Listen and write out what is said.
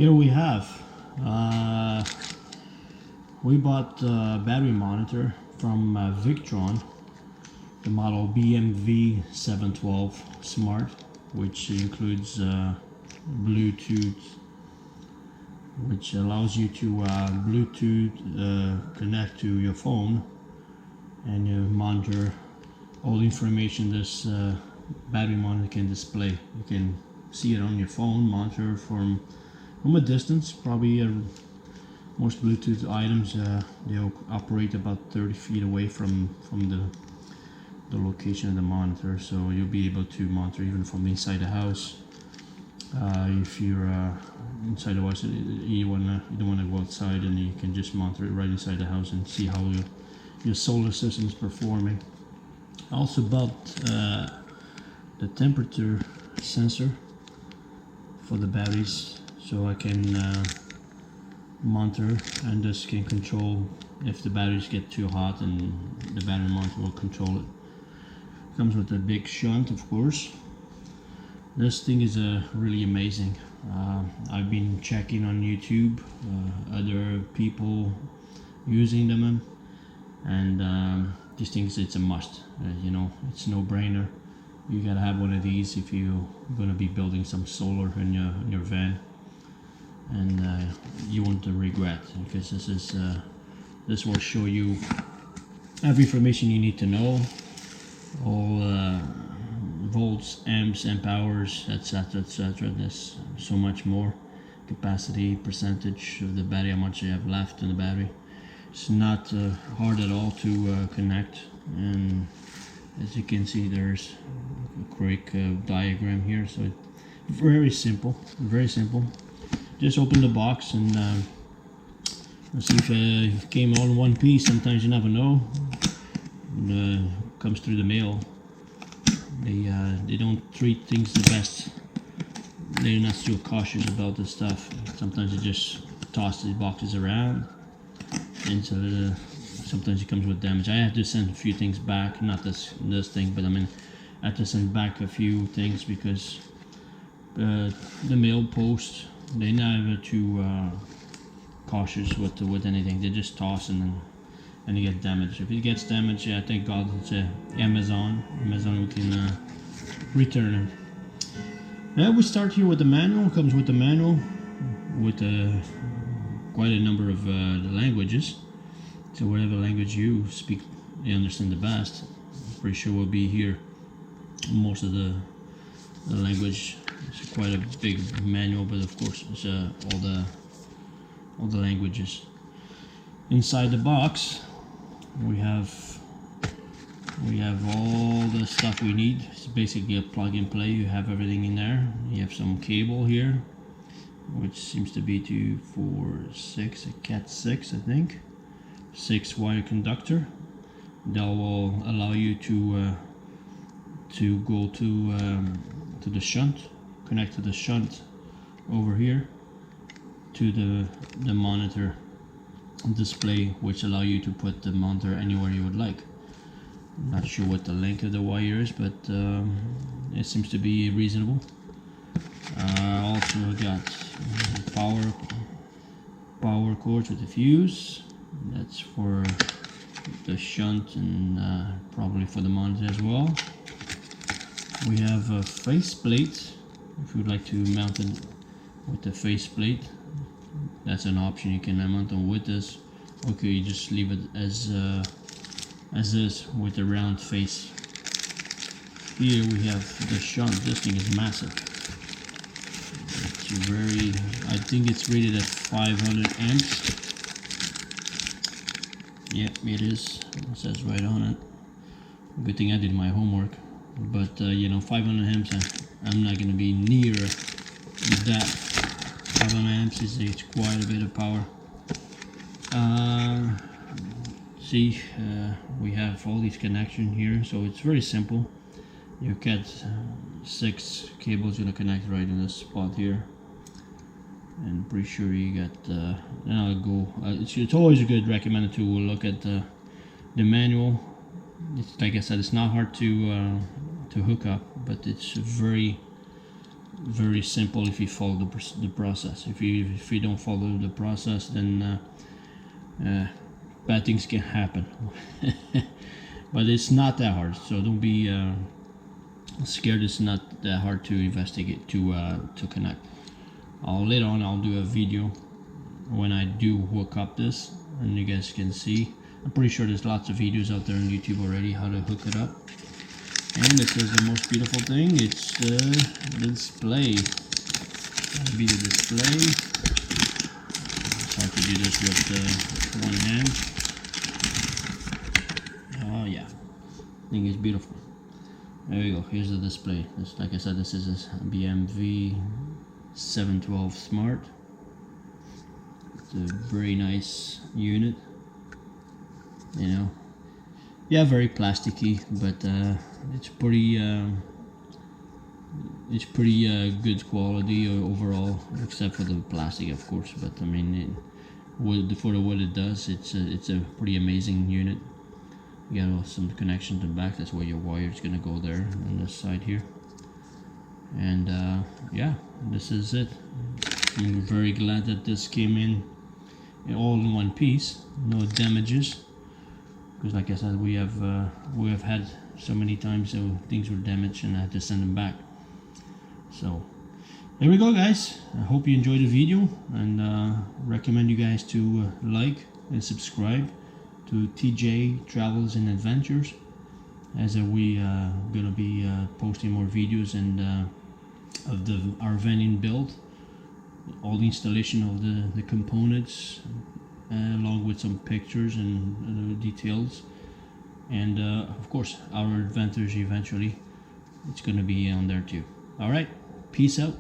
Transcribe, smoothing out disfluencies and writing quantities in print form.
Here we have, we bought a battery monitor from Victron, the model BMV-712 Smart, which includes Bluetooth, which allows you to Bluetooth connect to your phone and you monitor all the information this battery monitor can display. You can see it on your phone, monitor from a distance. Probably most Bluetooth items they'll operate about 30 feet away from the location of the monitor, so you'll be able to monitor even from inside the house. If you're inside the house, you don't want to go outside, and you can just monitor it right inside the house and see how your solar system is performing. Also bought the temperature sensor for the batteries, so I can monitor and just can control if the batteries get too hot, and the battery monitor will control it. Comes with a big shunt, of course. This thing is really amazing. I've been checking on YouTube other people using them, and these things, it's a must. You know, it's no brainer. You gotta have one of these if you're gonna be building some solar in your van, and you won't regret, because this will show you every information you need to know, all volts, amps, amp hours, etc., etc. There's so much more. Capacity, percentage of the battery, how much you have left in the battery. It's not hard at all to connect, and as you can see, there's a quick diagram here. So very simple, very simple. Just open the box and let's see if it came all in one piece. Sometimes you never know. Comes through the mail. They don't treat things the best. They're not so cautious about this stuff. Sometimes they just toss these boxes around, and so sometimes it comes with damage. I had to send a few things back, not this thing, but I mean, I had to send back a few things because the mail post, they're never too cautious with anything. They just toss and you get damaged. If it gets damaged, yeah, thank God it's Amazon. We can return it. We start here with the manual. It comes with the manual with quite a number of languages. So whatever language you speak, you understand the best. I'm pretty sure we'll be here most of the language. It's quite a big manual, but of course it's all the languages. Inside the box, we have all the stuff we need. It's basically a plug and play. You have everything in there. You have some cable here, which seems to be 2, 4, 6, a Cat 6, I think. 6 wire conductor. That will allow you to go to the shunt, connect to the shunt over here to the monitor display, which allow you to put the monitor anywhere you would like. I'm not sure what the length of the wire is, but it seems to be reasonable. Also got power cords with the fuse. That's for the shunt and probably for the monitor as well. We have a faceplate. If you'd like to mount it with the faceplate, that's an option. You can mount them with this. Okay, you just leave it as is with the round face. Here we have the shunt. This thing is massive. It's I think it's rated at 500 amps. Yep, it is. It says right on it. Good thing I did my homework. But you know, 500 amps, I'm not going to be near that. 500 amps is quite a bit of power. See, we have all these connections here, so it's very simple. Your Cat 6 cable is going to connect right in this spot here, and pretty sure you got. Then I'll go. It's always good recommended to look at the manual. It's, like I said, it's not hard to hook up, but it's very very simple if you follow the process. If you don't follow the process, then bad things can happen. But it's not that hard, so don't be scared. It's not that hard to investigate, to connect. Later on I'll do a video when I do hook up this, and you guys can see. I'm pretty sure there's lots of videos out there on YouTube already how to hook it up. And this is the most beautiful thing. It's the display. That'll be the display. It's hard to do this with one hand. Oh yeah, I think it's beautiful. There you go. Here's the display. It's, like I said, this is a BMV-712 Smart. It's a very nice unit. You know, yeah, very plasticky, but it's pretty good quality overall, except for the plastic, of course. But I mean, for what it does, it's a pretty amazing unit. You got some connection to the back. That's where your wire is gonna go there on this side here. And yeah, this is it. I'm very glad that this came in all in one piece, no damages. Because like I said, we have had so many times so things were damaged and I had to send them back. So there we go, guys. I hope you enjoyed the video, and recommend you guys to like and subscribe to TJ Travels and Adventures, as we gonna be posting more videos and of our van build, all the installation of the components, along with some pictures and details, and of course our adventures eventually. It's gonna be on there too. All right, peace out.